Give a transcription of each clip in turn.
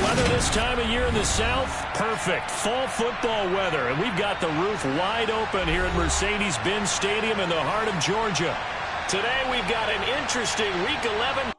weather this time of year in the South? Perfect. Fall football weather. And we've got the roof wide open here at Mercedes-Benz Stadium in the heart of Georgia. Today we've got an interesting Week 11.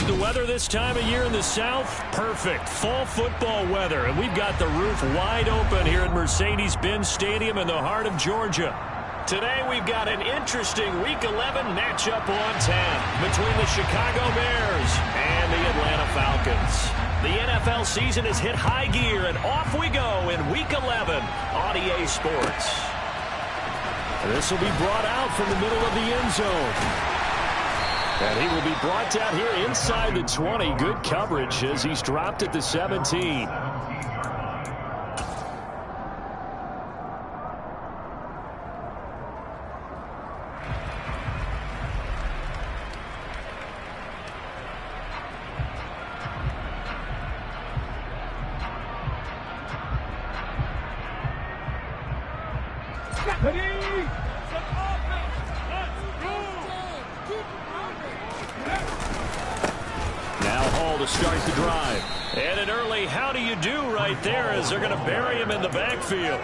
The weather this time of year in the South? Perfect. Fall football weather. And we've got the roof wide open here at Mercedes-Benz Stadium in the heart of Georgia. Today we've got an interesting Week 11 matchup on 10 between the Chicago Bears and the Atlanta Falcons. The NFL season has hit high gear, and off we go in Week 11 on EA Sports. This will be brought out from the middle of the end zone. And he will be brought down here inside the 20. Good coverage as he's dropped at the 17. To start the drive. And an early how do you do right there as they're going to bury him in the backfield.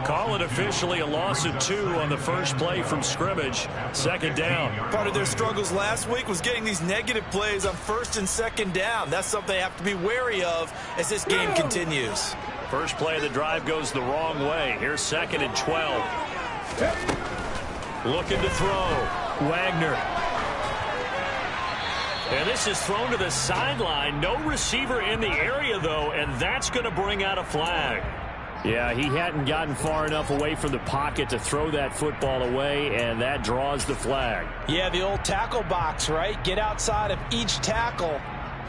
Call it officially a loss of 2 on the first play from scrimmage. Second down. Part of their struggles last week was getting these negative plays on first and second down. That's something they have to be wary of as this game continues. First play of the drive goes the wrong way. Here's 2nd and 12. Looking to throw. Wagner. And this is thrown to the sideline. No receiver in the area, though, and that's going to bring out a flag. Yeah, he hadn't gotten far enough away from the pocket to throw that football away, and that draws the flag. Yeah, the old tackle box, right? Get outside of each tackle,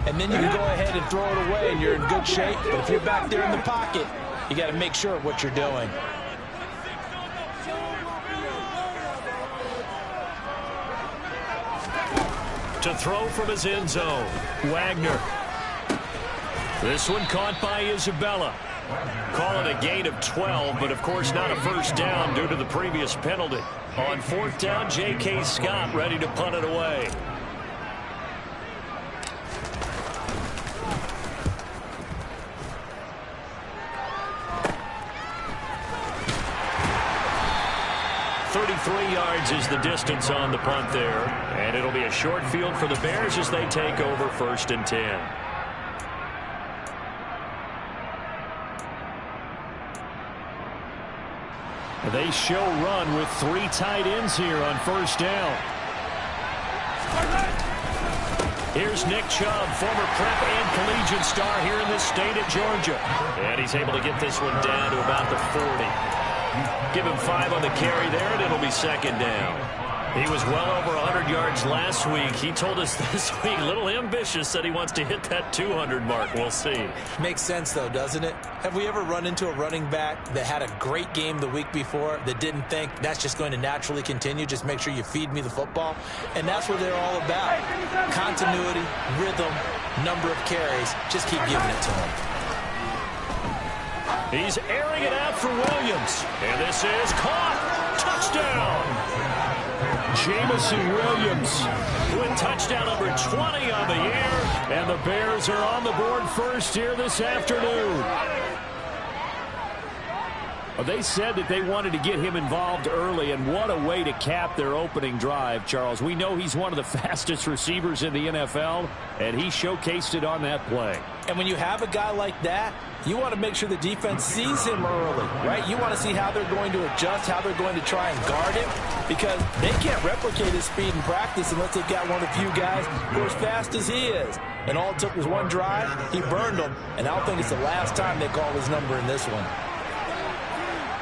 and then you can go ahead and throw it away, and you're in good shape. But if you're back there in the pocket, you got to make sure of what you're doing. To throw from his end zone, Wagner. This one caught by Isabella. Call it a gain of 12, but of course not a first down due to the previous penalty. On 4th down, J.K. Scott ready to punt it away. Yards is the distance on the punt there, and it'll be a short field for the Bears as they take over 1st and 10. They show run with 3 tight ends here on 1st down. Here's Nick Chubb, former prep and collegiate star here in the state of Georgia. And he's able to get this one down to about the 40. Give him 5 on the carry there, and it'll be 2nd down. He was well over 100 yards last week. He told us this week, a little ambitious, said he wants to hit that 200 mark. We'll see. Makes sense, though, doesn't it? Have we ever run into a running back that had a great game the week before that didn't think that's just going to naturally continue? Just make sure you feed me the football. And that's what they're all about. Continuity, rhythm, number of carries. Just keep giving it to him. He's airing it out for Williams. And this is caught. Touchdown. Jamison Williams with touchdown number 20 on the year. And the Bears are on the board first here this afternoon. Well, they said that they wanted to get him involved early, and what a way to cap their opening drive, Charles. We know he's one of the fastest receivers in the NFL, and he showcased it on that play. And when you have a guy like that, you want to make sure the defense sees him early, right? You want to see how they're going to adjust, how they're going to try and guard him, because they can't replicate his speed in practice unless they've got one of the few guys who are as fast as he is. And all it took was one drive. He burned them, and I don't think it's the last time they call his number in this one.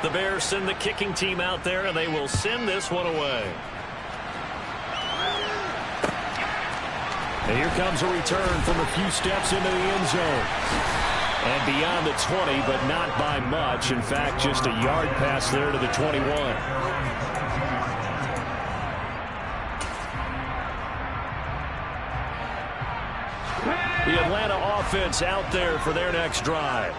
The Bears send the kicking team out there, and they will send this one away. And here comes a return from a few steps into the end zone. And beyond the 20, but not by much. In fact, just a yard pass there to the 21. The Atlanta offense out there for their next drive.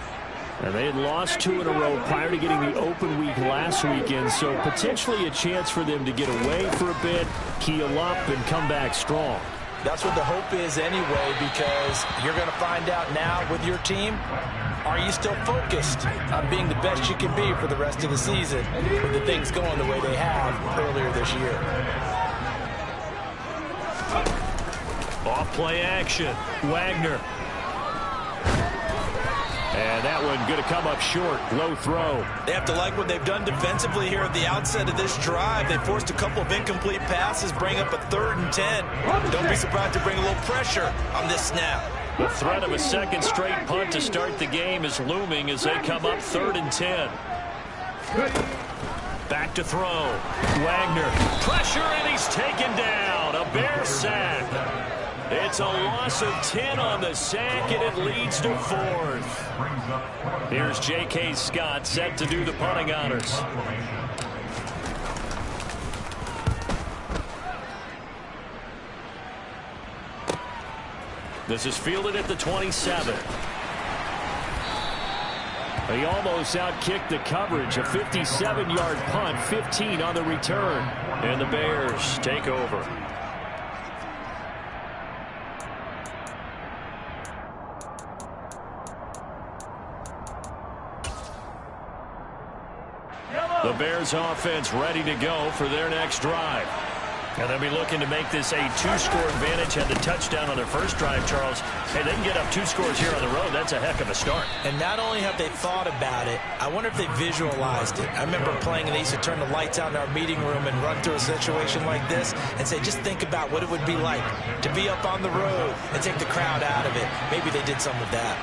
And they had lost 2 in a row prior to getting the open week last weekend, so potentially a chance for them to get away for a bit, keel up, and come back strong. That's what the hope is anyway, because you're going to find out now with your team, are you still focused on being the best you can be for the rest of the season with the things going the way they have earlier this year? Off play action. Wagner. And that one going to come up short. Low throw. They have to like what they've done defensively here at the outset of this drive. They forced a couple of incomplete passes, bring up a 3rd and 10. Don't be surprised to bring a little pressure on this snap. The threat of a second straight punt to start the game is looming as they come up 3rd and 10. Back to throw. Wagner. Pressure, and he's taken down. A Bear sack. It's a loss of 10 on the sack, and it leads to 4th. Here's J.K. Scott set to do the punting honors. This is fielded at the 27. He almost outkicked the coverage. A 57-yard punt, 15 on the return. And the Bears take over. The Bears offense ready to go for their next drive. And they'll be looking to make this a 2-score advantage. Had the touchdown on their first drive, Charles. Hey, they can get up 2 scores here on the road. That's a heck of a start. And not only have they thought about it, I wonder if they visualized it. I remember playing, and they used to turn the lights out in our meeting room and run through a situation like this and say, just think about what it would be like to be up on the road and take the crowd out of it. Maybe they did some of that.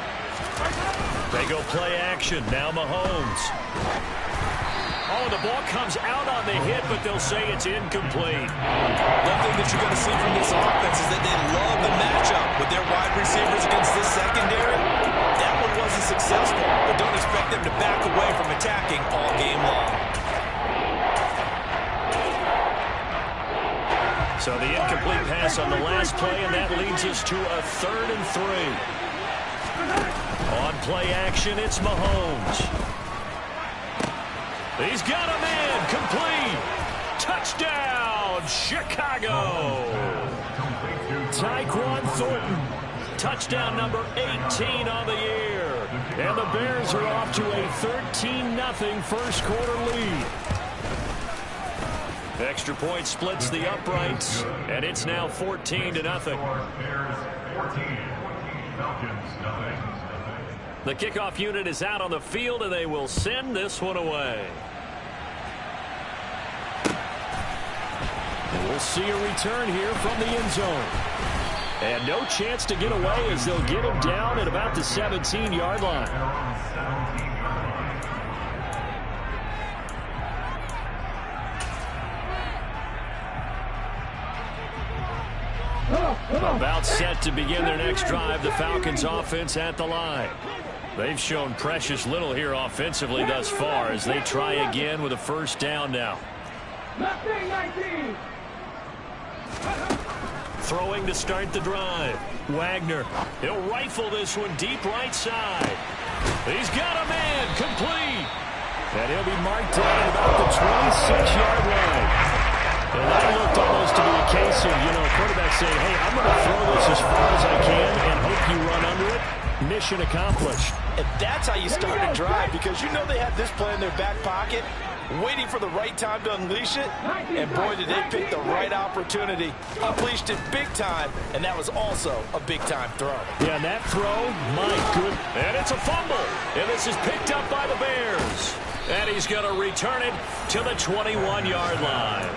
They go play action. Now Mahomes. Oh, the ball comes out on the hit, but they'll say it's incomplete. One thing that you're going to see from this offense is that they love the matchup with their wide receivers against this secondary. That one wasn't successful, but don't expect them to back away from attacking all game long. So the incomplete pass on the last play, and that leads us to a 3rd and 3. On play action, it's Mahomes. He's got a man, complete. Touchdown, Chicago. Tyquan Thornton, touchdown number 18 on the year. And the Bears are off to a 13-0 first quarter lead. Extra point splits the uprights, and it's now 14-0. The kickoff unit is out on the field, and they will send this one away. And we'll see a return here from the end zone. And no chance to get away as they'll get him down at about the 17-yard line. About set to begin their next drive, the Falcons offense at the line. They've shown precious little here offensively thus far as they try again with a first down now. Throwing to start the drive. Wagner. He'll rifle this one deep right side. He's got a man, complete. And he'll be marked down at about the 26-yard line. And that looked almost to be a case of, quarterback saying, hey, I'm going to throw this as far as I can and hope you run under it. Mission accomplished. And that's how you start a drive, because you know they have this play in their back pocket, waiting for the right time to unleash it. And boy, did they pick the right opportunity. Unleashed it big time, and that was also a big-time throw. Yeah, and that throw, my goodness. And it's a fumble. And this is picked up by the Bears. And he's going to return it to the 21-yard line.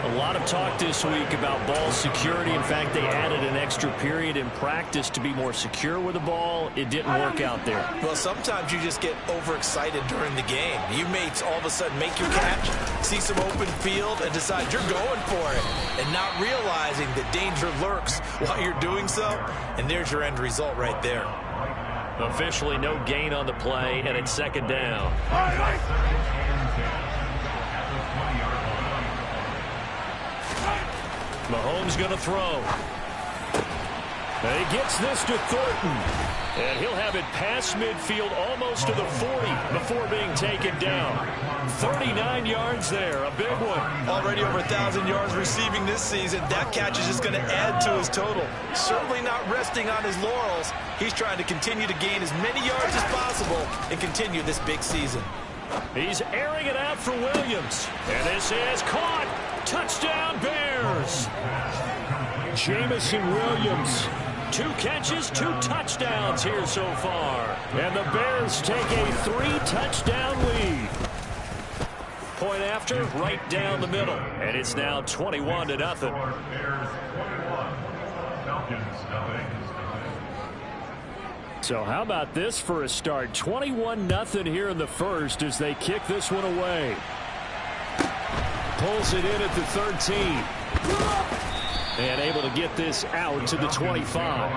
A lot of talk this week about ball security. In fact, they added an extra period in practice to be more secure with the ball. It didn't work out there. Well, sometimes you just get overexcited during the game. You may all of a sudden make your catch, see some open field, and decide you're going for it, and not realizing that danger lurks while you're doing so. And there's your end result right there. Officially no gain on the play, and it's second down. Mahomes going to throw. And he gets this to Thornton. And he'll have it past midfield almost to the 40 before being taken down. 39 yards there, a big one. Already over 1,000 yards receiving this season. That catch is just going to add to his total. Certainly not resting on his laurels. He's trying to continue to gain as many yards as possible and continue this big season. He's airing it out for Williams. And this is caught. Touchdown, Bears. Jamison Williams. 2 catches, 2 touchdowns here so far. And the Bears take a 3-touchdown lead. Point after, right down the middle. And it's now 21-0. So how about this for a start? 21-0 here in the first as they kick this one away. Pulls it in at the 13. And able to get this out to the 25.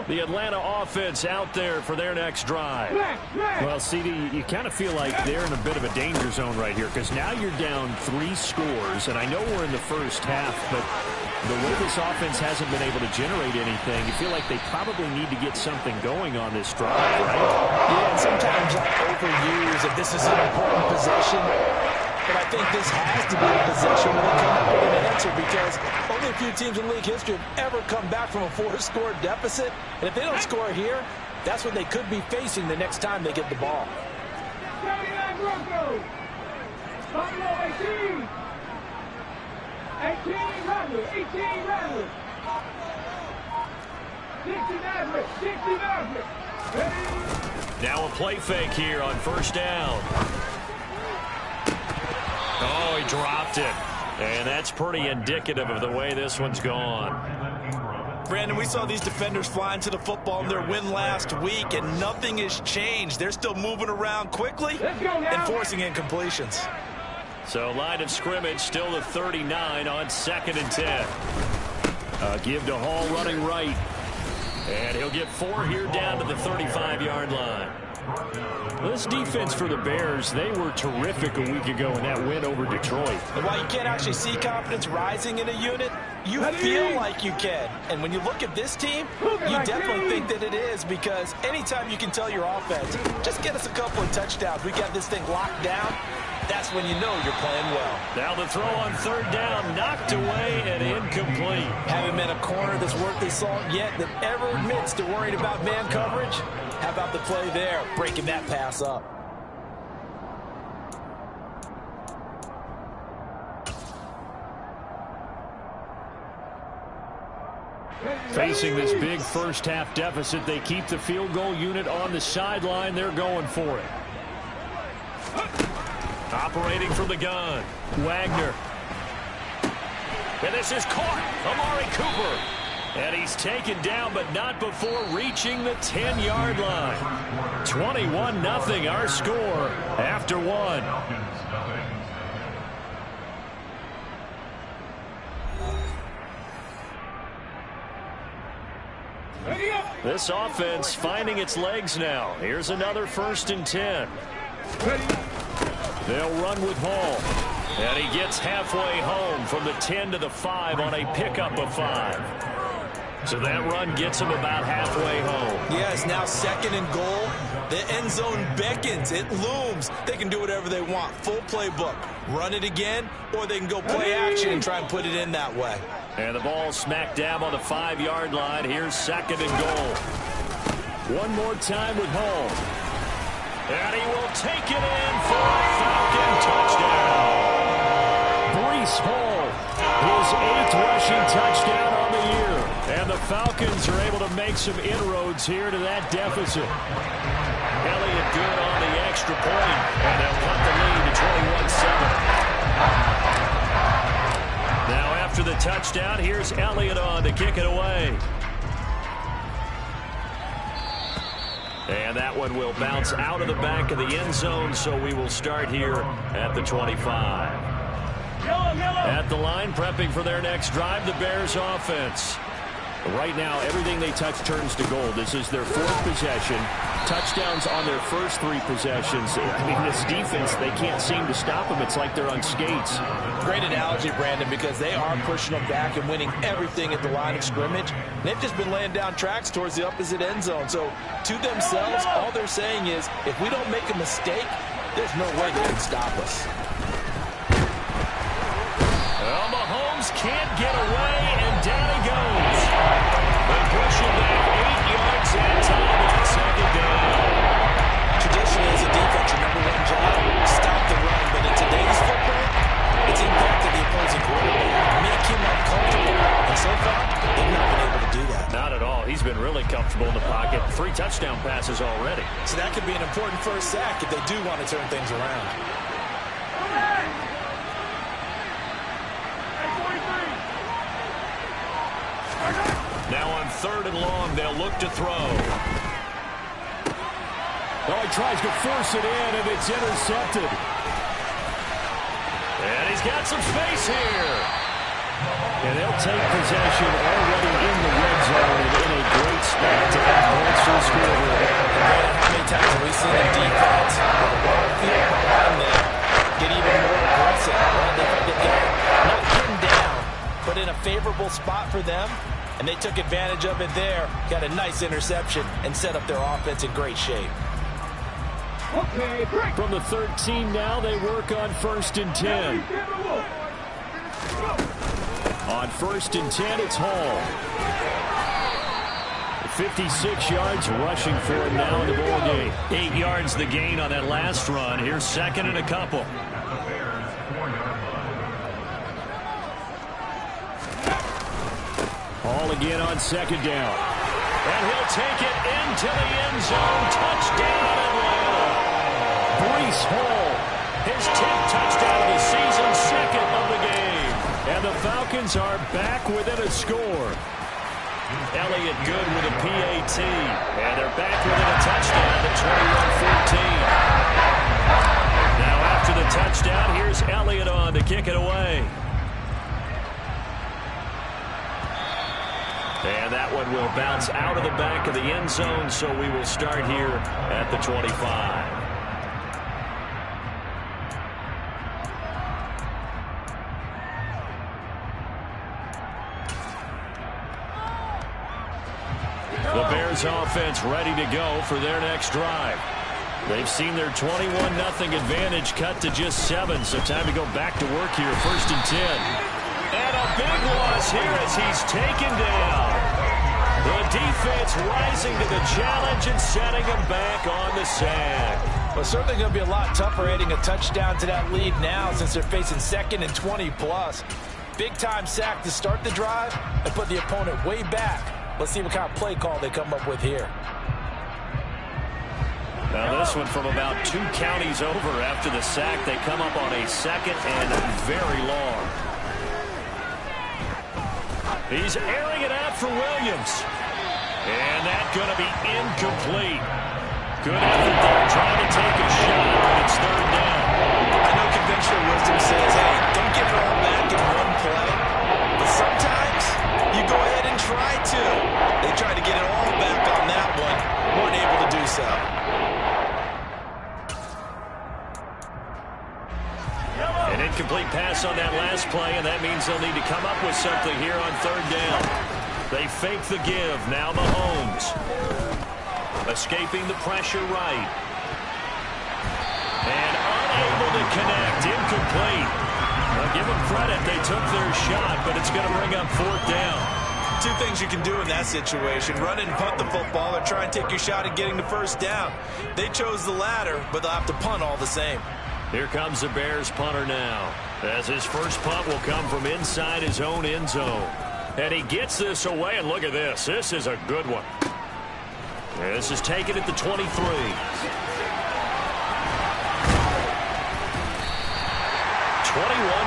The Atlanta offense out there for their next drive. Well, CD, you kind of feel like they're in a bit of a danger zone right here because now you're down 3 scores, and I know we're in the first half, but the way this offense hasn't been able to generate anything, you feel like they probably need to get something going on this drive, right? Yeah, and sometimes I overuse if this is an important possession. But I think this has to be a possession when they come up with an answer, because only a few teams in league history have ever come back from a 4-score deficit. And if they don't score here, that's what they could be facing the next time they get the ball. 79 Broncos. Buffalo 18. 18 Rattlers. 18 Rattlers. Now a play fake here on first down. Oh, he dropped it. And that's pretty indicative of the way this one's gone. Brandon, we saw these defenders flying to the football in their win last week, and nothing has changed. They're still moving around quickly and forcing incompletions. So line of scrimmage still the 39 on 2nd and 10. Give to Hall running right. And he'll get 4 here down to the 35-yard line. This defense for the Bears, they were terrific a week ago in that win over Detroit. And while you can't actually see confidence rising in a unit, you feel like you can. And when you look at this team, you definitely think that it is, because anytime you can tell your offense, just get us a couple of touchdowns, we got this thing locked down, that's when you know you're playing well. Now the throw on 3rd down, knocked away and incomplete. Haven't been a corner that's worth the salt yet that ever admits to worrying about man coverage. How about the play there, breaking that pass up? Facing this big first-half deficit, they keep the field goal unit on the sideline. They're going for it. Operating from the gun, Wagner. And this is caught. Amari Cooper. And he's taken down, but not before reaching the 10-yard line. 21-0 our score after 1. This offense finding its legs now. Here's another 1st and 10. They'll run with Hall. And he gets halfway home from the 10 to the 5 on a pickup of 5. So that run gets him about halfway home. Yeah, it's now 2nd and goal. The end zone beckons. It looms. They can do whatever they want. Full playbook. Run it again, or they can go play action and try and put it in that way. And the ball smack dab on the 5-yard line. Here's 2nd and goal. One more time with Hall. And he will take it in for a Falcon touchdown. Breece Hall, his 8th rushing touchdown on the year. And the Falcons are able to make some inroads here to that deficit. Elliott good on the extra point, and they'll cut the lead to 21-7. Now after the touchdown, here's Elliott on to kick it away. And that one will bounce out of the back of the end zone, so we will start here at the 25. At the line, prepping for their next drive, the Bears offense. Right now, everything they touch turns to gold. This is their 4th possession. Touchdowns on their first 3 possessions. I mean, this defense, they can't seem to stop them. It's like they're on skates. Great analogy, Brandon, because they are pushing them back and winning everything at the line of scrimmage. They've just been laying down tracks towards the opposite end zone. So, to themselves, all they're saying is, if we don't make a mistake, there's no way they can stop us. Well, Mahomes can't get away, and down he goes. They push him back 8 yards that time on 2nd down. Traditionally, as a defense, your #1 job, stop the run. But in today's football, it's impacted the opposing quarterback. Make him uncomfortable. And so far, they've not been able to do that. Not at all. He's been really comfortable in the pocket. 3 touchdown passes already. So that could be an important first sack if they do want to turn things around. Now on 3rd and long, they'll look to throw. Oh, he tries to force it in, and it's intercepted. And he's got some space here. And they'll take possession already in the red zone in a great spot to add points to the scoreboard. How many times have we seen a defense with a ball field behind them get even more aggressive? Well, they've got not pinned down, but in a favorable spot for them. And they took advantage of it there, got a nice interception, and set up their offense in great shape. From the 13 now, they work on 1st and 10. On 1st and 10, it's Hall. 56 yards rushing for him now in the ball game. 8 yards the gain on that last run. Here's 2nd and a couple. Hall again on 2nd down. And he'll take it into the end zone. Touchdown, Atlanta. Breece Hall, his 10th touchdown of the season, second of the game. And the Falcons are back within a score. Elliott good with a PAT. And they're back within a touchdown at 21-14. Now after the touchdown, here's Elliott on to kick it away. And that one will bounce out of the back of the end zone, so we will start here at the 25. The Bears offense ready to go for their next drive. They've seen their 21-0 advantage cut to just 7, so time to go back to work here, 1st and 10. And a big loss here as he's taken down. The defense rising to the challenge and setting him back on the sack. Well, certainly going to be a lot tougher adding a touchdown to that lead now since they're facing 2nd and 20+. Big-time sack to start the drive and put the opponent way back. Let's see what kind of play call they come up with here. Now this one from about 2 counties over after the sack. They come up on a 2nd and very long. He's airing it out for Williams. And that's going to be incomplete. Good effort there, trying to take a shot, but it's 3rd down. I know conventional wisdom says, hey, don't give it all back in one play. But sometimes you go ahead and try to. They tried to get it all back on that one. Weren't able to do so. An incomplete pass on that last play, and that means they'll need to come up with something here on 3rd down. They fake the give. Now Mahomes. Escaping the pressure right. And unable to connect. Incomplete. Well, give them credit. They took their shot, but it's going to bring up 4th down. 2 things you can do in that situation. Run and punt the football or try and take your shot at getting the 1st down. They chose the latter, but they'll have to punt all the same. Here comes the Bears punter now, as his first punt will come from inside his own end zone. And he gets this away, and look at this. This is a good one. This is taken at the 23. 21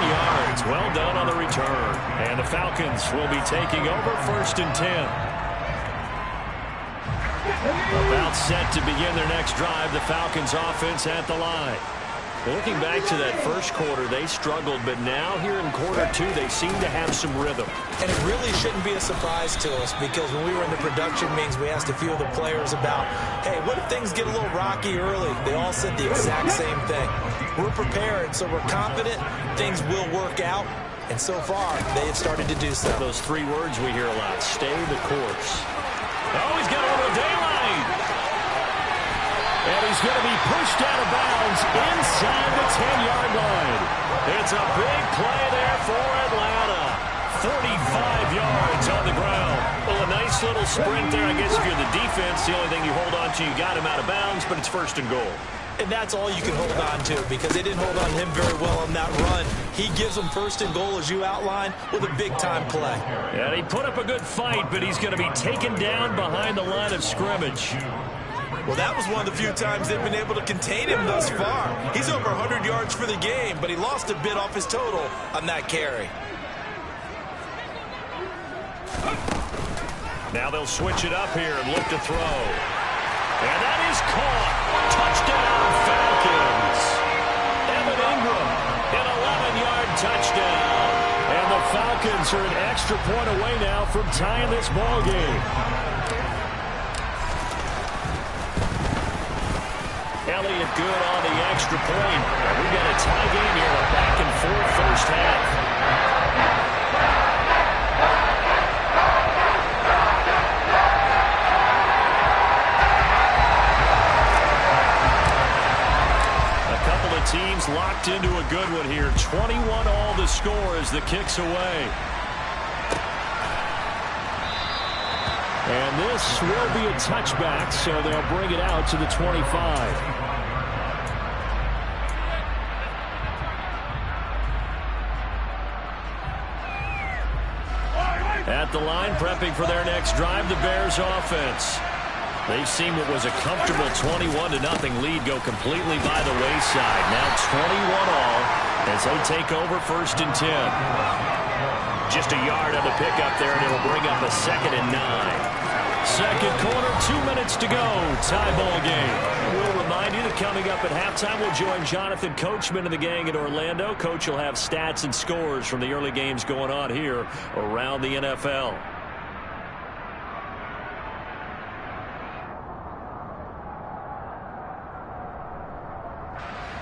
yards. Well done on the return. And the Falcons will be taking over 1st and 10. About set to begin their next drive. The Falcons offense at the line. Looking back to that first quarter, they struggled, but now here in quarter 2, they seem to have some rhythm. And it really shouldn't be a surprise to us because when we were in the production meetings, we asked a few of the players about, hey, what if things get a little rocky early? They all said the exact same thing. We're prepared, so we're confident things will work out. And so far, they have started to do so. Those 3 words we hear a lot, stay the course. Oh, he's got over the daylight. And he's going to be pushed out of bounds inside the 10-yard line. It's a big play there for Atlanta. 45 yards on the ground. Well, a nice little sprint there. I guess if you're the defense, the only thing you hold on to, you got him out of bounds, but it's 1st and goal. And that's all you can hold on to because they didn't hold on to him very well on that run. He gives them 1st and goal, as you outlined, with a big-time play. And he put up a good fight, but he's going to be taken down behind the line of scrimmage. Well, that was one of the few times they've been able to contain him thus far. He's over 100 yards for the game, but he lost a bit off his total on that carry. Now they'll switch it up here and look to throw. And that is caught. Touchdown, Falcons. Evan Ingram, an 11-yard touchdown. And the Falcons are an extra point away now from tying this ball game. Elliott good on the extra point. We've got a tie game here, a back-and-forth first half. A couple of teams locked into a good one here. 21 all to score as the kick's away. And this will be a touchback, so they'll bring it out to the 25. At the line, prepping for their next drive, the Bears offense. They've seen what was a comfortable 21-0 lead go completely by the wayside. Now 21-all as they take over 1st and 10. Just a yard on the pickup there, and it'll bring up a 2nd and 9. Second quarter, 2 minutes to go. Tie ball game. We'll remind you that coming up at halftime, we'll join Jonathan Coachman and the gang in Orlando. Coach will have stats and scores from the early games going on here around the NFL.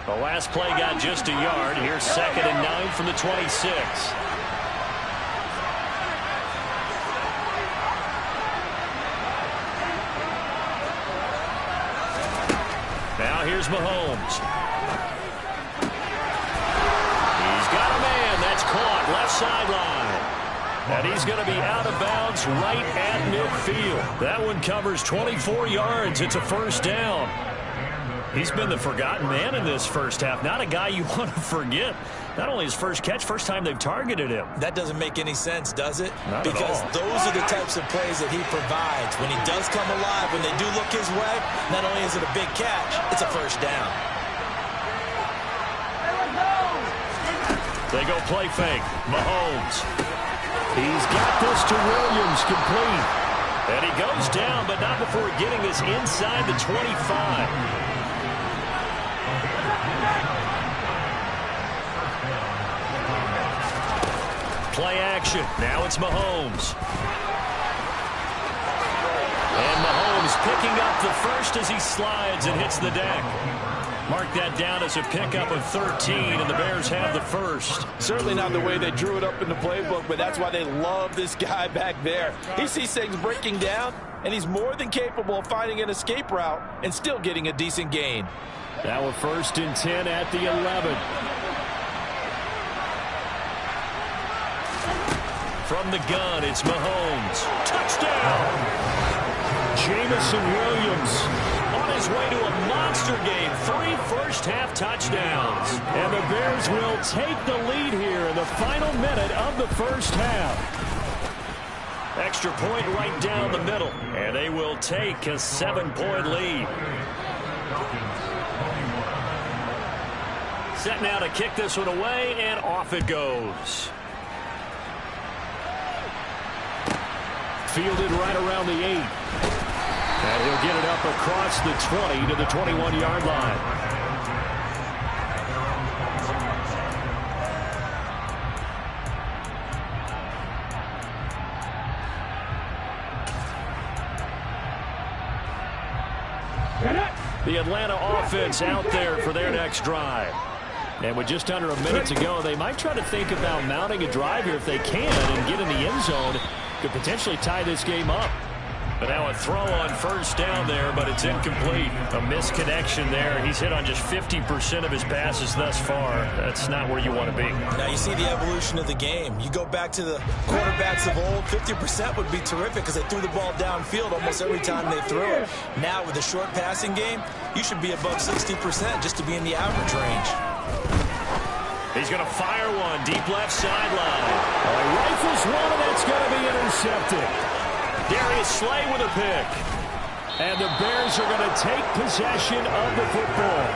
The last play got just a yard. Here's 2nd and 9 from the 26. Now here's Mahomes. He's got a man. That's caught. Left sideline. And he's going to be out of bounds right at midfield. That one covers 24 yards. It's a 1st down. He's been the forgotten man in this first half. Not a guy you want to forget. Not only his first catch, first time they've targeted him. That doesn't make any sense, does it? Not because at all. Those are the types of plays that he provides. When he does come alive, when they do look his way, not only is it a big catch, it's a 1st down. They go play fake. Mahomes. He's got this to Williams, complete. And he goes down, but not before getting this inside the 25. Play action. Now it's Mahomes. And Mahomes picking up the first as he slides and hits the deck. Mark that down as a pickup of 13, and the Bears have the first. Certainly not the way they drew it up in the playbook, but that's why they love this guy back there. He sees things breaking down, and he's more than capable of finding an escape route and still getting a decent gain. Now a 1st and 10 at the 11. From the gun, it's Mahomes. Touchdown! Jamison Williams on his way to a monster game. 3 first-half touchdowns. And the Bears will take the lead here in the final minute of the first half. Extra point right down the middle. And they will take a 7-point lead. Set now to kick this one away, and off it goes. Fielded right around the 8. And he'll get it up across the 20 to the 21-yard line. The Atlanta offense out there for their next drive. And with just under a minute to go, they might try to think about mounting a drive here if they can and get in the end zone. Could potentially tie this game up. But now a throw on 1st down there, but it's incomplete. A misconnection there. He's hit on just 50% of his passes thus far. That's not where you want to be. Now you see the evolution of the game. You go back to the quarterbacks of old, 50% would be terrific because they threw the ball downfield almost every time they threw it. Now with the short passing game, you should be above 60% just to be in the average range. He's going to fire one deep left sideline. Rifles one, and that's going to be intercepted. Darius Slay with a pick. And the Bears are going to take possession of the football.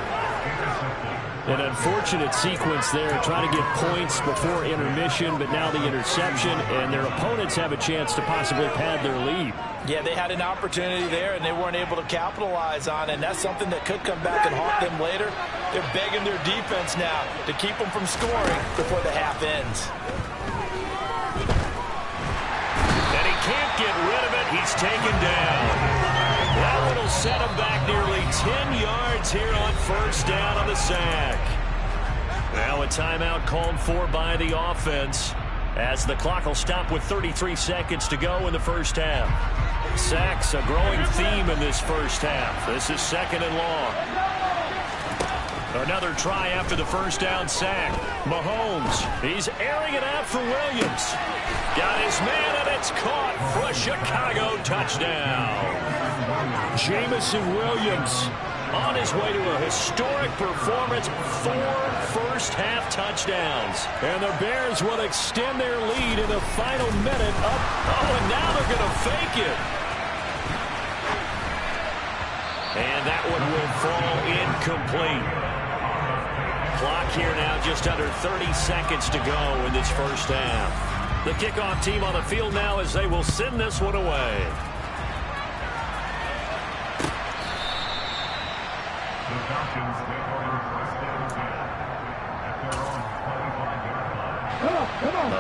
An unfortunate sequence there, trying to get points before intermission, but now the interception, and their opponents have a chance to possibly pad their lead. Yeah, they had an opportunity there, and they weren't able to capitalize on it, and that's something that could come back and haunt them later. They're begging their defense now to keep them from scoring before the half ends. And he can't get rid of it. He's taken down. That one will set him back nearly 10 yards here on 1st down on the sack. Now a timeout called for by the offense as the clock will stop with 33 seconds to go in the first half. Sacks, a growing theme in this first half. This is 2nd and long. Another try after the 1st down sack. Mahomes, he's airing it out for Williams. Got his man, and it's caught for a Chicago touchdown. Jamison Williams On his way to a historic performance, 4 first-half touchdowns. And the Bears will extend their lead in the final minute. Oh, and now they're going to fake it. And that one will fall incomplete. Clock here now, just under 30 seconds to go in this first half. The kickoff team on the field now as they will send this one away.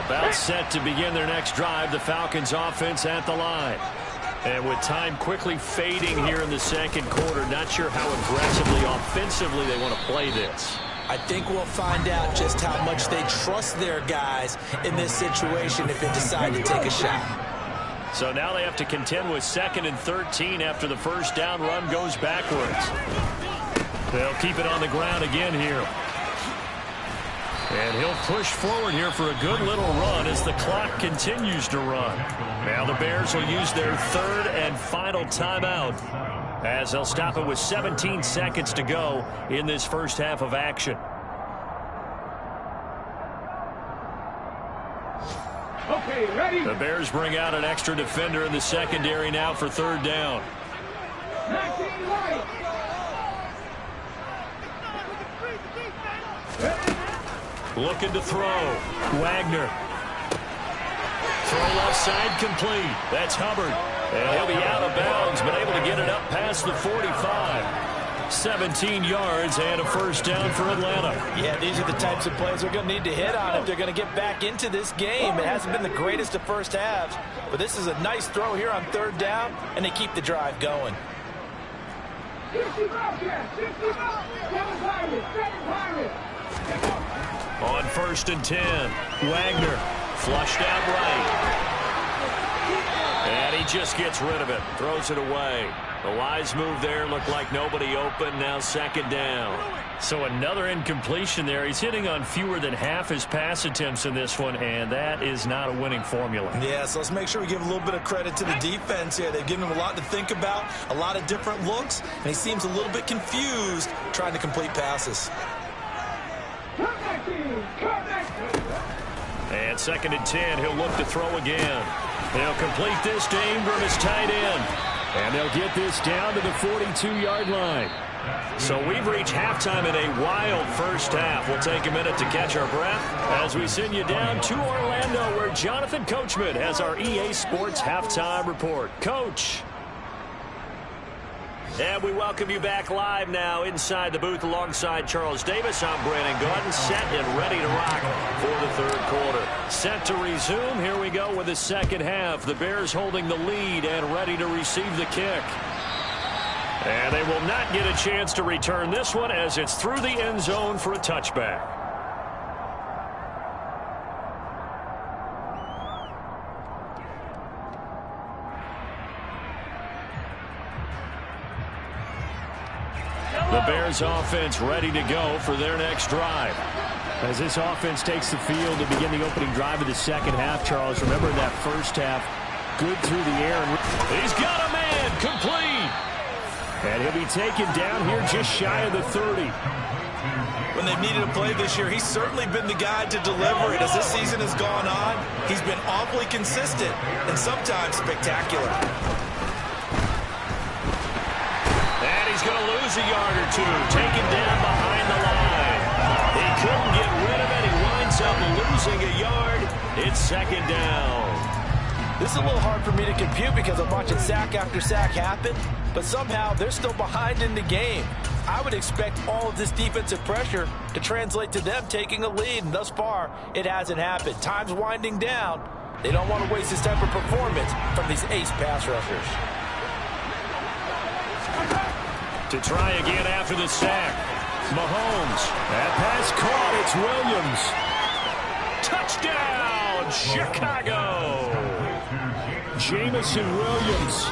About set to begin their next drive, the Falcons offense at the line. And with time quickly fading here in the second quarter, not sure how aggressively, offensively they want to play this. I think we'll find out just how much they trust their guys in this situation if they decide to take a shot. So now they have to contend with 2nd and 13 after the first down run goes backwards. They'll keep it on the ground again here. And he'll push forward here for a good little run as the clock continues to run. Now the Bears will use their 3rd and final timeout as they'll stop it with 17 seconds to go in this first half of action. Okay, ready? The Bears bring out an extra defender in the secondary now for 3rd down. 19 right. Looking to throw. Wagner. Throw left side complete. That's Hubbard. And he'll be out of bounds, but able to get it up past the 45. 17 yards and a first down for Atlanta. Yeah, these are the types of plays they're going to need to hit on if they're going to get back into this game. It hasn't been the greatest of first halves, but this is a nice throw here on 3rd down, and they keep the drive going. 60 Bobcats, 60 Bobcats, 7 Pirates, 7 Pirates. On 1st and 10, Wagner flushed out right. And he just gets rid of it, throws it away. A wise move there, looked like nobody open, now 2nd down. So another incompletion there. He's hitting on fewer than half his pass attempts in this one, and that is not a winning formula. Yeah, so let's make sure we give a little bit of credit to the defense here. They've given him a lot to think about, a lot of different looks, and he seems a little bit confused trying to complete passes. And 2nd and 10, he'll look to throw again. They'll complete this to Ingram as tight end. And they'll get this down to the 42-yard line. So we've reached halftime in a wild first half. We'll take a minute to catch our breath as we send you down to Orlando, where Jonathan Coachman has our EA Sports halftime report. Coach. And we welcome you back live now inside the booth alongside Charles Davis. I'm Brandon Gordon, set and ready to rock for the 3rd quarter. Set to resume. Here we go with the second half. The Bears holding the lead and ready to receive the kick. And they will not get a chance to return this one as it's through the end zone for a touchback. The Bears offense ready to go for their next drive. As this offense takes the field to begin the opening drive of the second half, Charles, remember that first half, good through the air. He's got a man, complete. And he'll be taken down here just shy of the 30. When they've needed a play this year, he's certainly been the guy to deliver it. As this season has gone on, he's been awfully consistent and sometimes spectacular. He's going to lose a yard or two, taken down behind the line. He couldn't get rid of it. He winds up losing a yard. It's 2nd down. This is a little hard for me to compute because I'm watching sack after sack happen, but somehow they're still behind in the game. I would expect all of this defensive pressure to translate to them taking a lead, and thus far, it hasn't happened. Time's winding down. They don't want to waste this type of performance from these ace pass rushers. To try again after the sack. Mahomes. That pass caught. It's Williams. Touchdown, Chicago. Jamison Williams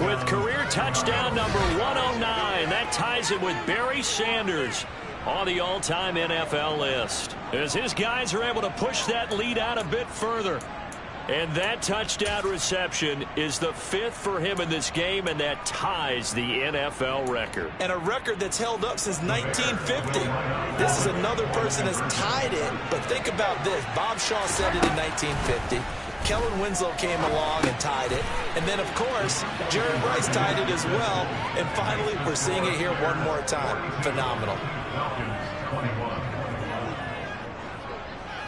with career touchdown number 109. That ties it with Barry Sanders on the all-time NFL list, as his guys are able to push that lead out a bit further. And that touchdown reception is the 5th for him in this game, and that ties the NFL record. And a record that's held up since 1950. This is another person that's tied it, but think about this. Bob Shaw said it in 1950. Kellen Winslow came along and tied it. And then, of course, Jerry Rice tied it as well. And finally, we're seeing it here one more time. Phenomenal.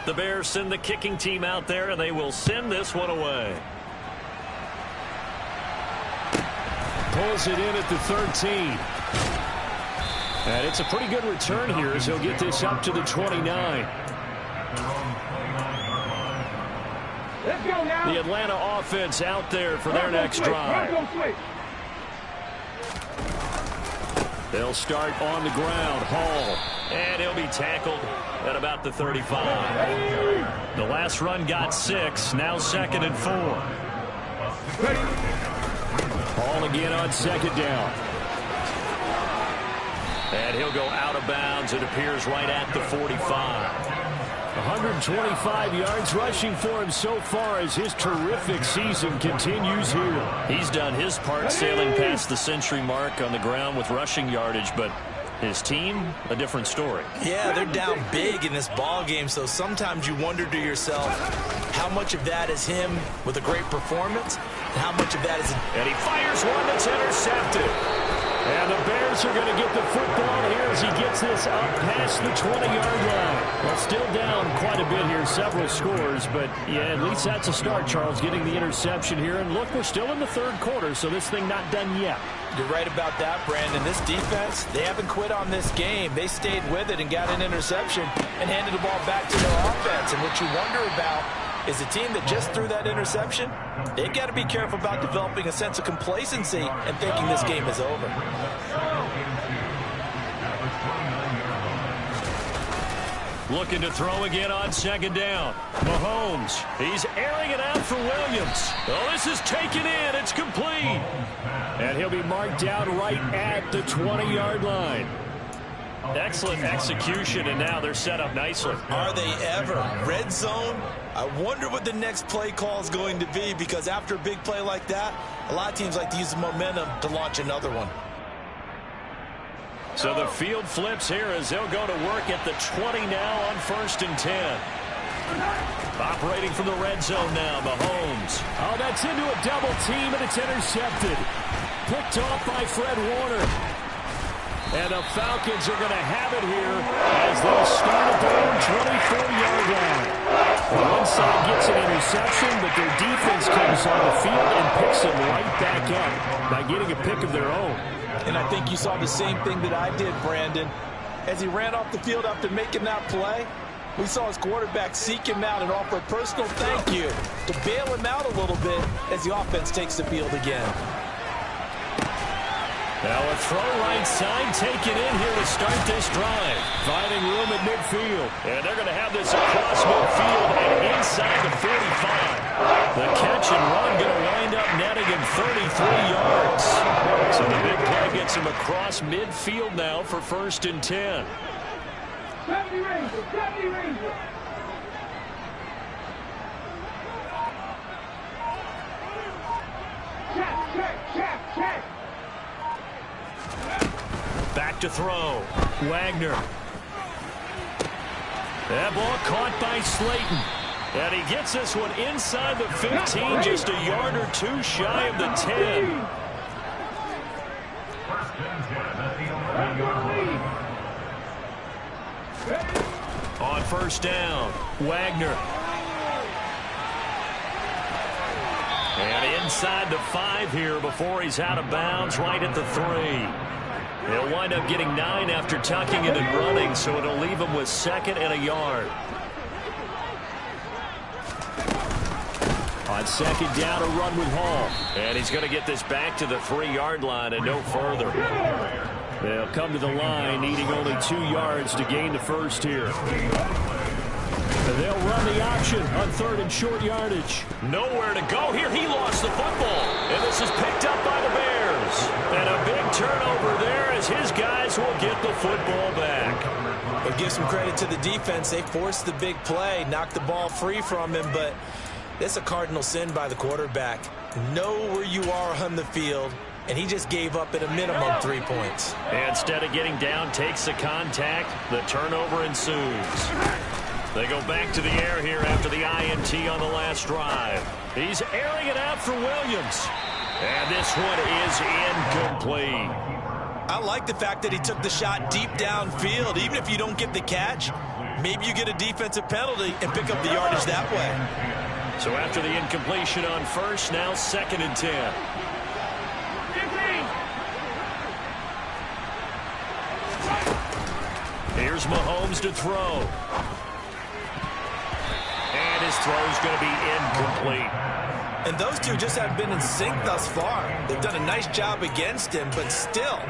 The Bears send the kicking team out there, and they will send this one away. Pulls it in at the 13. And it's a pretty good return here as he'll get this up to the 29. Let's go now. The Atlanta offense out there for their next drive. They'll start on the ground. Hall. And he'll be tackled at about the 35. The last run got 6. Now 2nd and 4. Hall again on 2nd down. And he'll go out of bounds. It appears right at the 45. 125 yards rushing for him so far as his terrific season continues here. He's done his part sailing past the century mark on the ground with rushing yardage, but his team, a different story. Yeah, they're down big in this ball game, so sometimes you wonder to yourself how much of that is him with a great performance and how much of that is... And he fires one that's intercepted. And the Bears are going to get the football here as he gets this up past the 20-yard line. Well, still down quite a bit here, several scores, but yeah, at least that's a start, Charles, getting the interception here. And look, we're still in the 3rd quarter, so this thing not done yet. You're right about that, Brandon. This defense, they haven't quit on this game. They stayed with it and got an interception and handed the ball back to their offense. And what you wonder about is a team that just threw that interception, they've got to be careful about developing a sense of complacency and thinking this game is over. Looking to throw again on 2nd down. Mahomes, he's airing it out for Williams. Oh, this is taken in. It's complete. And he'll be marked down right at the 20-yard line. Excellent execution, and now they're set up nicely. Are they ever? Red zone? I wonder what the next play call is going to be, because after a big play like that, a lot of teams like to use the momentum to launch another one. So the field flips here as they'll go to work at the 20 now on 1st and 10. Operating from the red zone now, Mahomes. Oh, that's into a double team, and it's intercepted. Picked off by Fred Warner. And the Falcons are going to have it here as they'll start at their own 24-yard line. Well, one side gets an interception, but their defense comes on the field and picks them right back up by getting a pick of their own. And I think you saw the same thing that I did, Brandon. As he ran off the field after making that play, we saw his quarterback seek him out and offer a personal thank you to bail him out a little bit as the offense takes the field again. Now a throw right side taken in here to start this drive. Finding room at midfield. And they're going to have this across midfield and inside the 45. The catch and run going to wind up netting him 33 yards. So the big play gets him across midfield now for 1st and 10. 70 Rangers, 70 Rangers. Check. Back to throw. Wagner. That ball caught by Slayton. And he gets this one inside the 15, just a yard or two shy of the 10. On 1st down, Wagner. And inside the 5 here before he's out of bounds, right at the 3. He'll wind up getting 9 after tucking it and running, so it'll leave him with 2nd and a yard. On 2nd down, a run with Hall. And he's going to get this back to the 3-yard line and no further. They'll come to the line, needing only 2 yards to gain the first here. And they'll run the option on 3rd and short yardage. Nowhere to go here. He lost the football. And this is picked up by the Bears. And a big turnover there as his guys will get the football back. But give some credit to the defense. They forced the big play, knocked the ball free from him, but It's a cardinal sin by the quarterback. Know where you are on the field, and he just gave up at a minimum 3 points. Instead of getting down, takes the contact. The turnover ensues. They go back to the air here after the INT on the last drive. He's airing it out for Williams. And this one is incomplete. I like the fact that he took the shot deep downfield. Even if you don't get the catch, maybe you get a defensive penalty and pick up the yardage that way. So after the incompletion on first, now 2nd and 10. Here's Mahomes to throw. And his throw's going to be incomplete. And those two just haven't been in sync thus far. They've done a nice job against him, but still,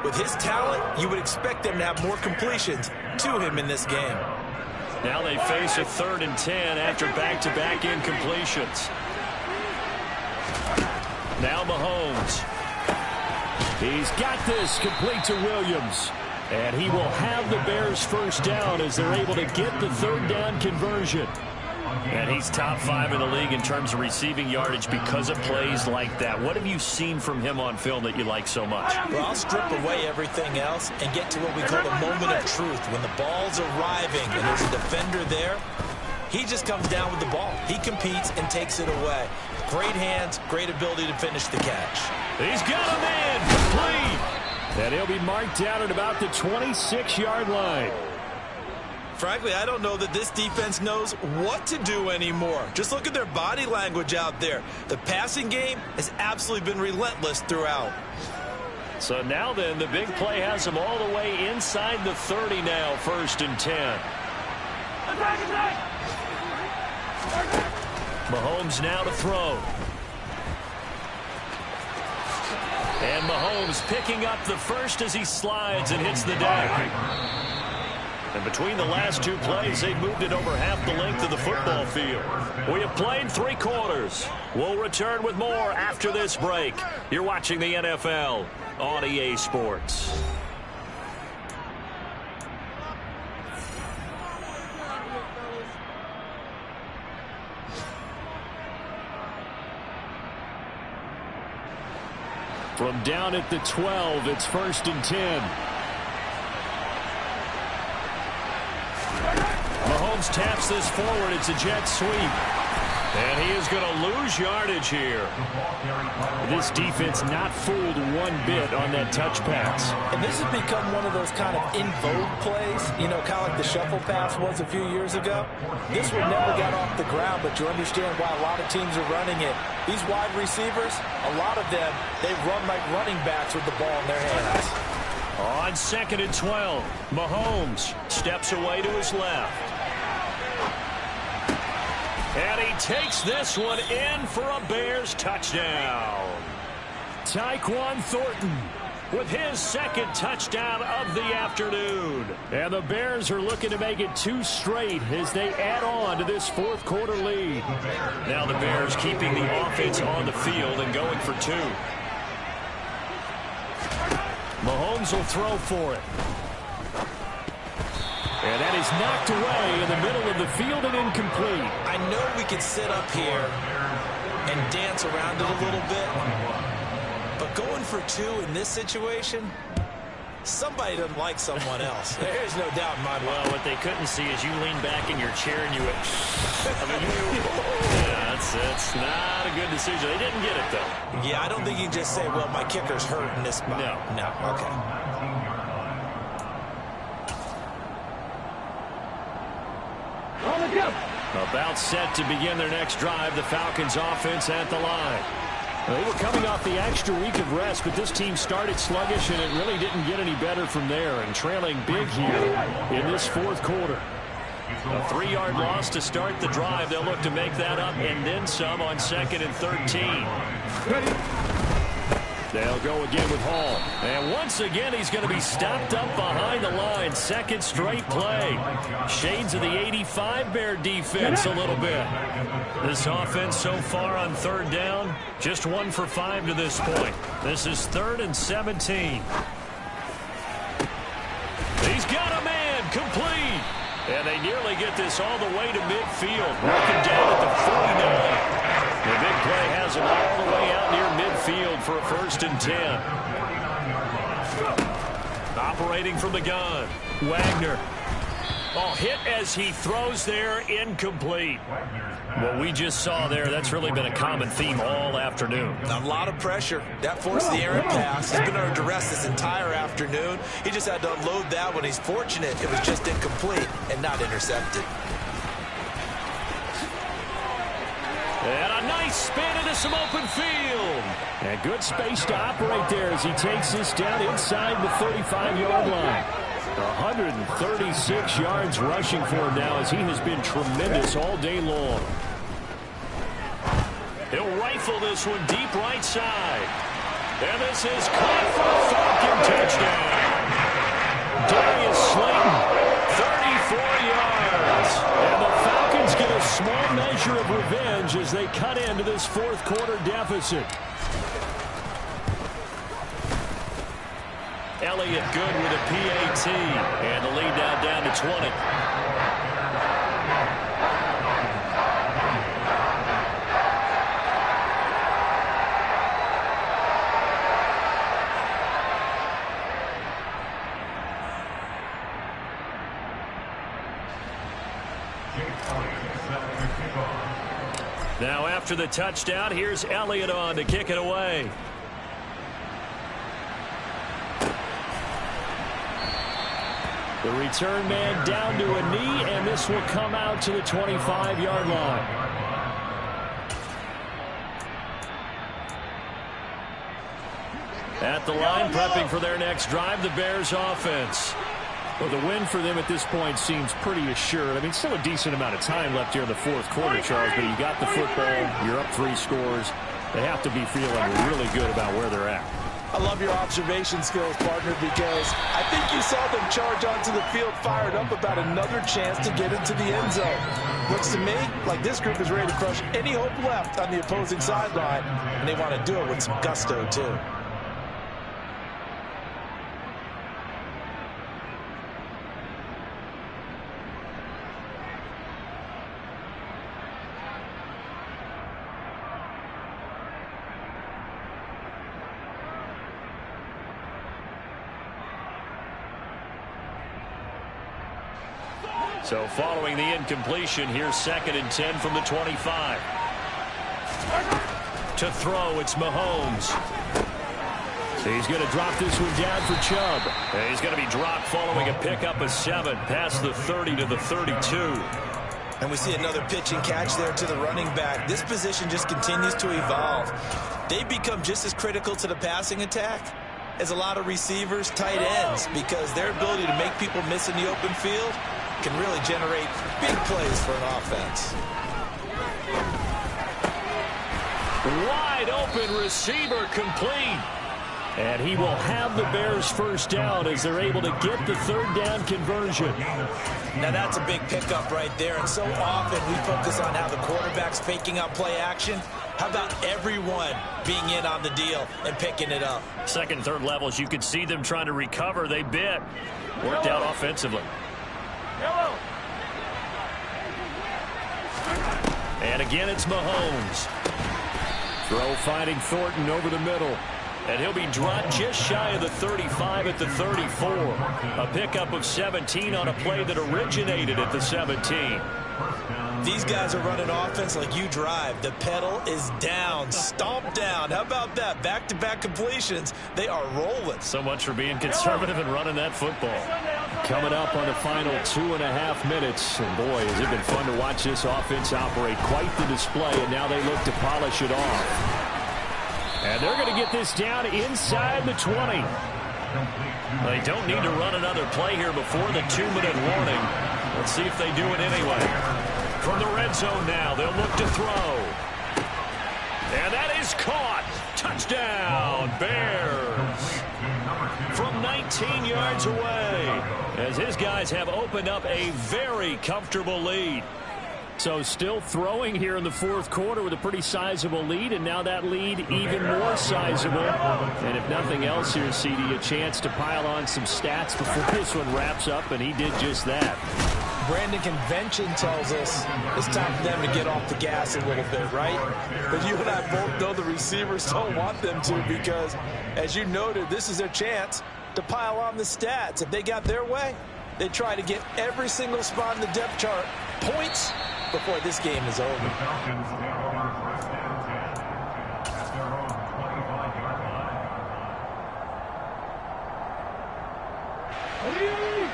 with his talent, you would expect them to have more completions to him in this game. Now they face a 3rd and 10 after back-to-back incompletions. Now Mahomes. He's got this complete to Williams. And he will have the Bears first down as they're able to get the 3rd down conversion. And he's top 5 in the league in terms of receiving yardage because of plays like that. What have you seen from him on film that you like so much? Well, I'll strip away everything else and get to what we call the moment of truth. When the ball's arriving and there's a defender there, he just comes down with the ball. He competes and takes it away. Great hands, great ability to finish the catch. He's got a man complete. And he'll be marked down at about the 26-yard line. Frankly, I don't know that this defense knows what to do anymore. Just look at their body language out there. The passing game has absolutely been relentless throughout. So now then, the big play has them all the way inside the 30 now, 1st and 10. Mahomes now to throw. And Mahomes picking up the first as he slides and hits the deck. And between the last 2 plays, they've moved it over half the length of the football field. We have played 3 quarters. We'll return with more after this break. You're watching the NFL on EA Sports. From down at the 12, it's 1st and 10. Mahomes taps this forward. It's a jet sweep. And he is going to lose yardage here. This defense not fooled one bit on that touch pass. And this has become one of those kind of in vogue plays, you know, kind of like the shuffle pass was a few years ago. This one never got off the ground, but you understand why a lot of teams are running it. These wide receivers, a lot of them, they run like running backs with the ball in their hands. On 2nd and 12, Mahomes steps away to his left. And he takes this one in for a Bears touchdown. Tyquan Thornton with his 2nd touchdown of the afternoon. And the Bears are looking to make it 2 straight as they add on to this 4th quarter lead. Now the Bears keeping the offense on the field and going for 2. Mahomes will throw for it. And that is knocked away in the middle of the field and incomplete. I know we could sit up here and dance around it a little bit, but going for 2 in this situation, somebody doesn't like someone else. There's no doubt in my mind. Well, what they couldn't see is you lean back in your chair and you went, yeah, it's not a good decision. They didn't get it, though. Yeah, I don't think you can just say, well, my kicker's hurt in this spot. No, okay. About set to begin their next drive, the Falcons offense at the line. They were coming off the extra week of rest, but this team started sluggish, and it really didn't get any better from there, and trailing big here in this 4th quarter. A 3-yard loss to start the drive. They'll look to make that up and then some on 2nd and 13. They'll go again with Hall. And once again, he's going to be stopped up behind the line. 2nd straight play. Shades of the 85 Bear defense a little bit. This offense so far on 3rd down, just 1 for 5 to this point. This is 3rd and 17. He's got a man complete. And they nearly get this all the way to midfield. Working down at the 49. The big play has them all the way out near midfield for a 1st and 10. Operating from the gun. Wagner. Oh, hit as he throws there, incomplete. What we just saw there, that's really been a common theme all afternoon. A lot of pressure. That forced the errant pass. He's been under duress this entire afternoon. He just had to unload that one. He's fortunate it was just incomplete and not intercepted. And a nice spin into some open field. And good space to operate there as he takes this down inside the 35-yard line. 136 yards rushing for him now as he has been tremendous all day long. He'll rifle this one deep right side. And this is caught for a Falcon touchdown. Darius Slayton, 34 yards. And the Falcons get a small measure of revenge as they cut into this 4th quarter deficit. Elliott good with a PAT. And the lead now down to 20. Now after the touchdown, here's Elliott on to kick it away. The return man down to a knee, and this will come out to the 25-yard line. At the line, prepping for their next drive, the Bears offense. Well, the win for them at this point seems pretty assured. I mean, still a decent amount of time left here in the 4th quarter, Charles, but you got the football, you're up 3 scores. They have to be feeling really good about where they're at. I love your observation skills, partner, because I think you saw them charge onto the field fired up about another chance to get into the end zone. Looks to me like this group is ready to crush any hope left on the opposing sideline, and they want to do it with some gusto, too. So following the incompletion, here's 2nd and 10 from the 25. To throw, it's Mahomes. He's going to drop this one down for Chubb. And he's going to be dropped following a pickup of 7 past the 30 to the 32. And we see another pitch and catch there to the running back. This position just continues to evolve. They become just as critical to the passing attack as a lot of receivers, tight ends, because their ability to make people miss in the open field can really generate big plays for an offense. Wide open receiver complete. And he will have the Bears first down as they're able to get the 3rd down conversion. Now that's a big pickup right there. And so often we focus on how the quarterback's faking out play action. How about everyone being in on the deal and picking it up? 2nd, 3rd levels, you could see them trying to recover. They bit. Worked out offensively. And again, it's Mahomes. Throw finding Thornton over the middle. And he'll be dropped just shy of the 35 at the 34. A pickup of 17 on a play that originated at the 17. These guys are running offense like you drive. The pedal is down, stomped down. How about that? Back-to-back completions. They are rolling. So much for being conservative and running that football. Coming up on the final 2.5 minutes. And boy, has it been fun to watch this offense operate. Quite the display, and now they look to polish it off. And they're going to get this down inside the 20. They don't need to run another play here before the 2-minute warning. Let's see if they do it anyway. From the red zone now, they'll look to throw. And that is caught. Touchdown, Bears. From 19 yards away, as his guys have opened up a very comfortable lead. So still throwing here in the 4th quarter with a pretty sizable lead, and now that lead even more sizable. And if nothing else here, CD, a chance to pile on some stats before this one wraps up, and he did just that. Brandon, convention tells us it's time for them to get off the gas a little bit, right? But you and I both know the receivers don't want them to because, as you noted, this is their chance to pile on the stats. If they got their way, they try to get every single spot in the depth chart points before this game is over.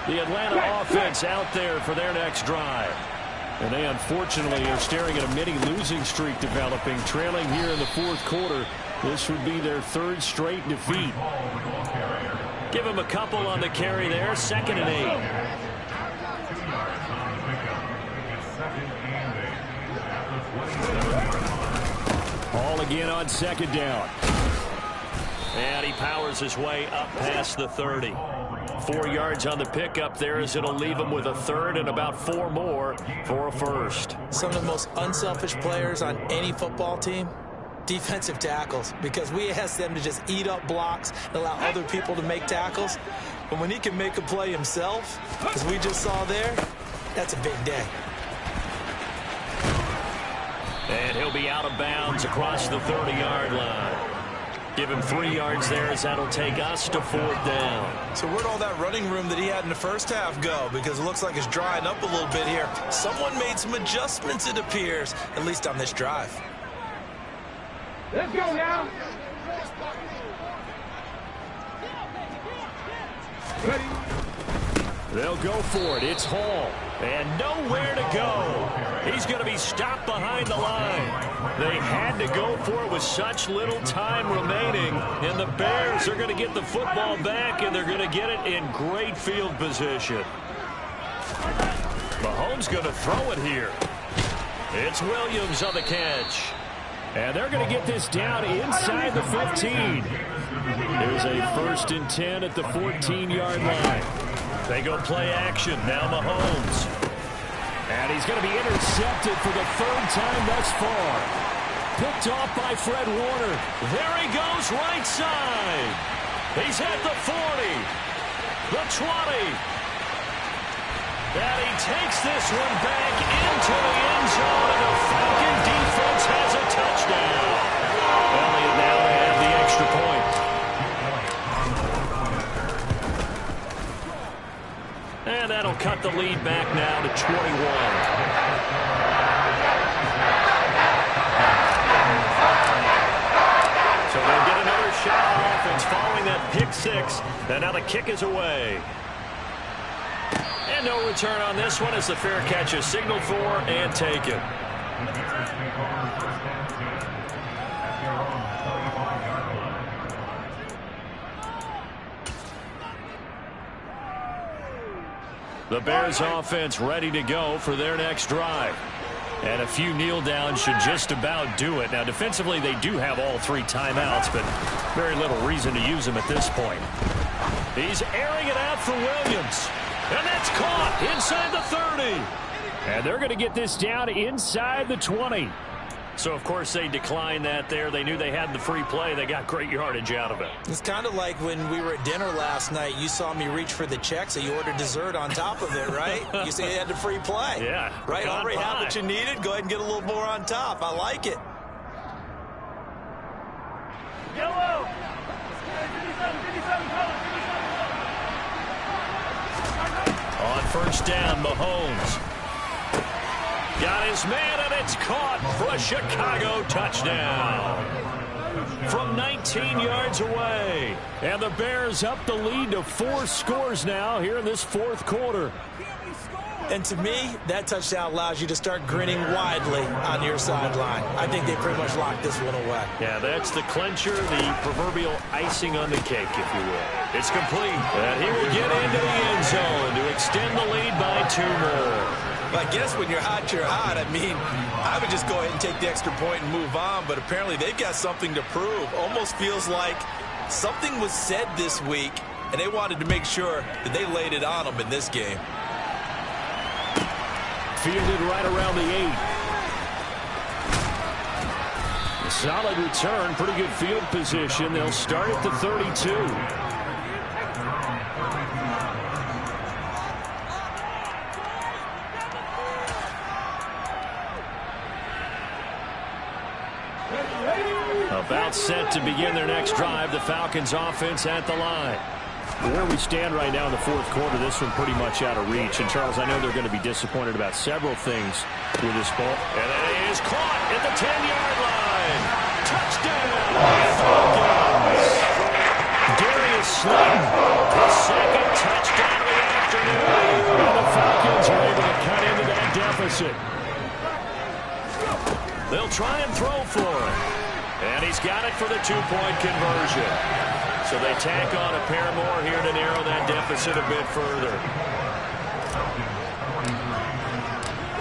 The Atlanta offense out there for their next drive. And they unfortunately are staring at a mini losing streak developing, trailing here in the fourth quarter. This would be their third straight defeat. Give them a couple on the carry there, 2nd and 8. All again on 2nd down. And he powers his way up past the 30. 4 yards on the pickup there as it'll leave him with a 3rd and about 4 more for a 1st. Some of the most unselfish players on any football team, defensive tackles, because we ask them to just eat up blocks and allow other people to make tackles. But when he can make a play himself, as we just saw there, that's a big day. And he'll be out of bounds across the 30-yard line. Give him 3 yards there as that'll take us to 4th down. So where'd all that running room that he had in the first half go? Because it looks like it's drying up a little bit here. Someone made some adjustments, it appears, at least on this drive. Let's go now. Ready. They'll go for it. It's Hall. And nowhere to go. He's going to be stopped behind the line. They had to go for it with such little time remaining. And the Bears are going to get the football back, and they're going to get it in great field position. Mahomes going to throw it here. It's Williams on the catch. And they're going to get this down inside the 15. There's a 1st and 10 at the 14-yard line. They go play action. Now Mahomes. And he's going to be intercepted for the 3rd time thus far. Picked off by Fred Warner. There he goes right side. He's at the 40. The 20. And he takes this one back into the end zone. And the Falcon defense has a touchdown. Elliott now have the extra point. And that'll cut the lead back now to 21. So they'll get another shot on offense following that pick 6. And now the kick is away. And no return on this one as the fair catch is signaled for and taken. The Bears offense ready to go for their next drive. And a few kneel downs should just about do it. Now defensively they do have all 3 timeouts, but very little reason to use them at this point. He's airing it out for Williams. And that's caught inside the 30. And they're going to get this down inside the 20. So, of course, they declined that there. They knew they had the free play. They got great yardage out of it. It's kind of like when we were at dinner last night. You saw me reach for the check, so you ordered dessert on top of it, right? You see, you had the free play. Yeah. Right? Already had what you needed. Go ahead and get a little more on top. I like it. Yellow. On 1st down, Mahomes. Got his man, and it's caught for a Chicago touchdown. From 19 yards away. And the Bears up the lead to 4 scores now here in this 4th quarter. And to me, that touchdown allows you to start grinning widely on your sideline. I think they pretty much locked this one away. Yeah, that's the clincher, the proverbial icing on the cake, if you will. It's complete. And he will get into the end zone to extend the lead by 2 more. I guess when you're hot, you're hot. I mean, I would just go ahead and take the extra point and move on, but apparently they've got something to prove. Almost feels like something was said this week, and they wanted to make sure that they laid it on them in this game. Fielded right around the 8. Solid return, pretty good field position. They'll start at the 32. About set to begin their next drive. The Falcons offense at the line. Where we stand right now in the fourth quarter, this one pretty much out of reach. And, Charles, I know they're going to be disappointed about several things with this ball. And it is caught at the 10-yard line. Touchdown, Falcons. Darius Slayton, his second touchdown of the afternoon. And the Falcons are able to cut into that deficit. They'll try and throw for it. And he's got it for the two-point conversion. So they tack on a pair more here to narrow that deficit a bit further.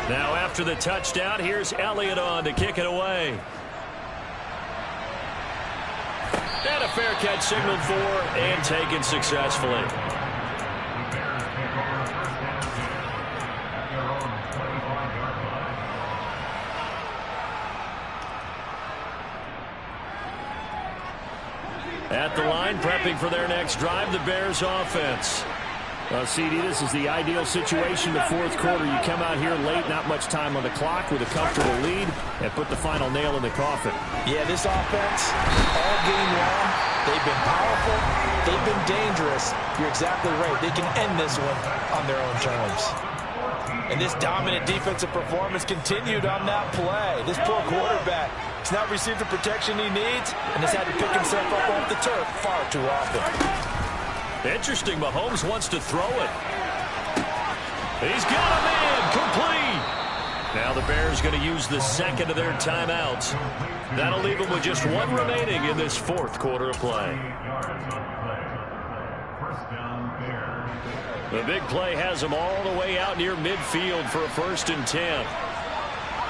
Now after the touchdown, here's Elliott on to kick it away. And a fair catch signaled for and taken successfully. At the line, prepping for their next drive, the Bears offense. CD, this is the ideal situation, the fourth quarter. You come out here late, not much time on the clock, with a comfortable lead, and put the final nail in the coffin. Yeah, this offense, all game long, they've been powerful, they've been dangerous. You're exactly right. They can end this one on their own terms. And this dominant defensive performance continued on that play. This poor quarterback has not received the protection he needs and has had to pick himself up off the turf far too often. Interesting, Mahomes wants to throw it. He's got a man, complete. Now the Bears going to use the second of their timeouts. That'll leave them with just one remaining in this fourth quarter of play. The big play has them all the way out near midfield for a 1st and 10.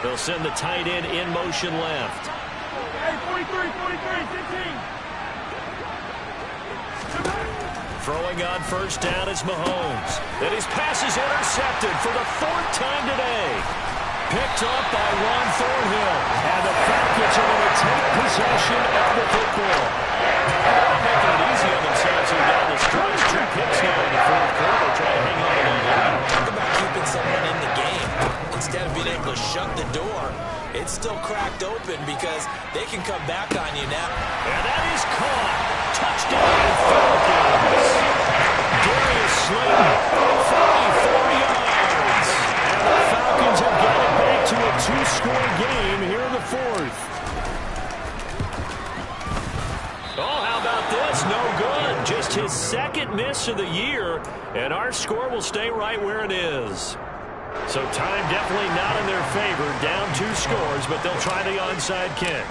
They'll send the tight end in motion left. Hey, 43, 15. Throwing on first down is Mahomes. And his pass is intercepted for the 4th time today. Picked up by Ron Thornhill. And the Falcons are going to take possession of the football. They're making it easy on themselves here down the stretch. 2 picks now in the fourth quarter. Trying to hang on to that lead. Talk about keeping someone in the game. Instead of being able to shut the door, it's still cracked open because they can come back on you now. And that is caught. Touchdown, Falcons. Darius Slayton, 44 yards. And the Falcons have got it back to a 2-score game here in the fourth. Oh, how about this? No good. Just his second miss of the year, and our score will stay right where it is. So time definitely not in their favor. Down 2 scores, but they'll try the onside kick.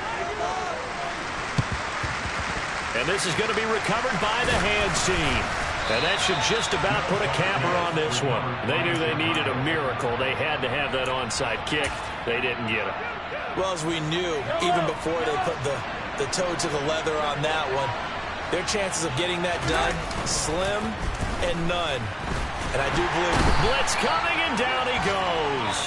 And this is going to be recovered by the hands team. And that should just about put a capper on this one. They knew they needed a miracle. They had to have that onside kick. They didn't get it. Well, as we knew, even before they put the toe to the leather on that one, their chances of getting that done, slim and none. And I do believe blitz coming, and down he goes.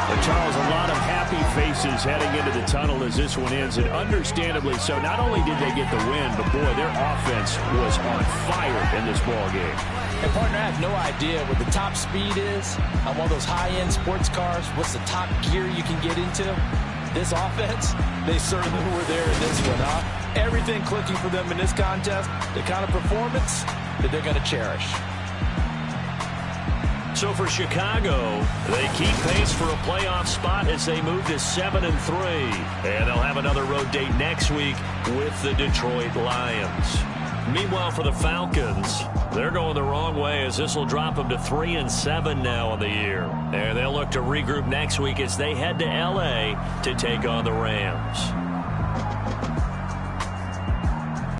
But Charles, a lot of happy faces heading into the tunnel as this one ends, and understandably so. Not only did they get the win, but boy, their offense was on fire in this ball game. And partner, I have no idea what the top speed is on one of those high-end sports cars. What's the top gear you can get into? This offense, they certainly were there in this one, huh? Everything clicking for them in this contest, the kind of performance that they're going to cherish. So for Chicago, they keep pace for a playoff spot as they move to 7-3. And they'll have another road date next week with the Detroit Lions. Meanwhile, for the Falcons, they're going the wrong way as this will drop them to 3-7 now on the year. And they'll look to regroup next week as they head to L.A. to take on the Rams.